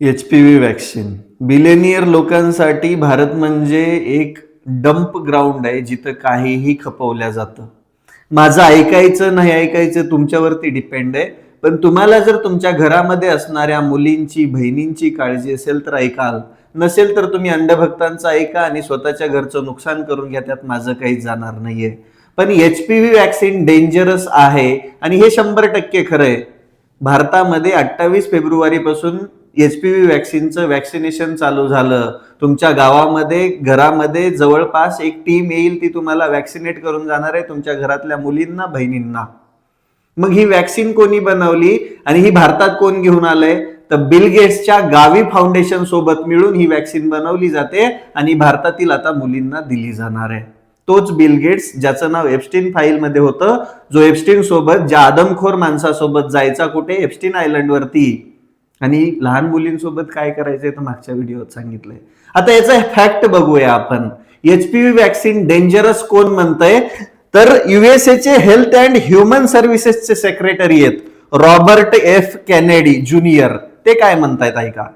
HPV vaccine billionaire लोकांसाठी भारत म्हणजे एक डंप ग्राउंड आहे जिथं काहीही खपवल्या जातं. माझं ऐकायचं नाही ऐकायचं तुमच्यावरती डिपेंड आहे. पण तुम्हाला जर तुमच्या घरामध्ये असणाऱ्या मुलींची बहिणींची काळजी असेल तर ऐकाल, नसेल तर तुम्ही अंधभक्तांचं ऐका आणि स्वतःच्या घरचं नुकसान करून घ्या, त्यात माझं काही जाणार नाहीये. पण HPV वॅक्सिन डेंजरस आहे आणि हे 100% खरं आहे. भारतामध्ये 28 फेब्रुवारीपासून HPV वॅक्सिनचं वॅक्सिनेशन चालू झालं. तुमच्या गावामध्ये घरामध्ये जवळपास एक टीम येईल, ती तुम्हाला वॅक्सिनेट करून जाणार आहे, तुमच्या घरातल्या मुलींना बहिणींना. मग ही वॅक्सिन कोणी बनवली आणि ही भारतात कोण घेऊन आलंय? तर बिल गेट्सच्या गावी फाउंडेशन सोबत मिळून ही वॅक्सिन बनवली जाते आणि भारतातील आता मुलींना दिली जाणार आहे. तोच बिल गेट्स ज्याचं नाव एप्स्टीन फाईल मध्ये होतं, जो एप्स्टीन सोबत ज्या आदमखोर माणसासोबत जायचा कुठे एप्स्टीन आयलंड वरती आणि लहान मुलींसोबत काय करायचंय तर मागच्या व्हिडिओत सांगितलंय. आता याचा फॅक्ट बघूया आपण. HPV वॅक्सिन डेंजरस कोण म्हणतंय? तर USA चे हेल्थ अँड ह्युमन सर्व्हिसेसचे सेक्रेटरी आहेत रॉबर्ट एफ केनेडी ज्युनियर. ते काय म्हणतायत ऐका.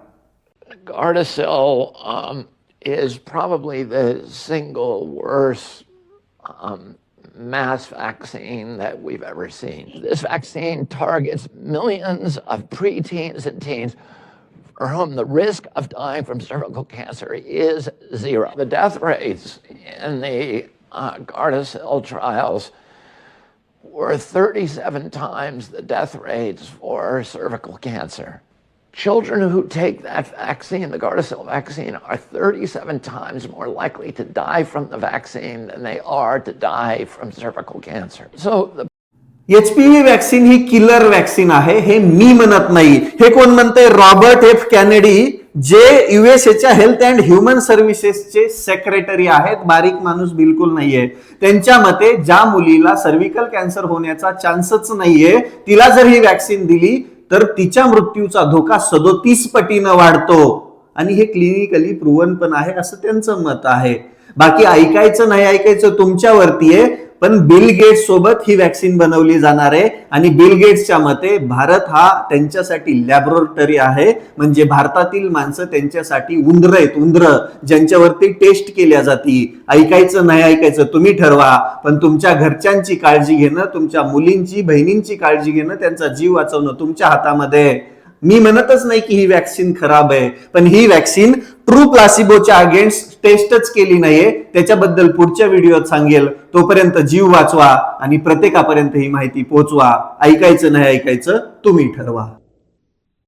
Gardasil is probably the single worst mass vaccine that we've ever seen. This vaccine targets millions of preteens and teens for whom the risk of dying from cervical cancer is zero. The death rates in the Gardasil trials were 37 times the death rates for cervical cancer. Children who take that vaccine, the Gardasil vaccine, are 37 times more likely to die from the vaccine than they are to die from cervical cancer. So the HPV vaccine he killer vaccine आहे हे मी म्हणत नाही. हे कोण म्हणतंय? Robert F Kennedy, जे USAच्या health and human सर्व्हिसेसचे secretary आहेत. बारीक माणूस बिलकुल नाहीये. त्यांच्या मते ज्या मुलीला सर्व्हिकल कॅन्सर होण्याचा चान्सच नाहीये, तिला जर ही वॅक्सिन दिली तर तिच्या मृत्यूचा धोका 37 पटीनं वाढतो आणि हे क्लिनिकली प्रूव्हन पण आहे असं त्यांचं मत आहे. बाकी ऐकायचं नाही ऐकायचं तुमच्यावरती आहे. पण बिल गेट्स सोबत ही वॅक्सिन बनवली जाणार आहे आणि बिल गेट्सच्या मते भारत हा त्यांच्यासाठी लॅबोरेटरी आहे. म्हणजे भारतातील माणसं त्यांच्यासाठी उंदर आहेत, उंदर ज्यांच्यावरती टेस्ट केल्या जाती. ऐकायचं नाही ऐकायचं तुम्ही ठरवा. पण तुमच्या घरच्यांची काळजी घेणं, तुमच्या मुलींची बहिणींची काळजी घेणं, त्यांचा जीव वाचवणं तुमच्या हातामध्ये. मी म्हणतच नाही की ही वॅक्सिन खराब आहे, पण ही वॅक्सिन ट्रू प्लासिबोच्या अगेन्स्ट टेस्टच केली नाहीये. त्याच्याबद्दल पुढच्या व्हिडिओत सांगेल. तोपर्यंत जीव वाचवा आणि प्रत्येकापर्यंत ही माहिती पोहोचवा. ऐकायचं नाही ऐकायचं तुम्ही ठरवा.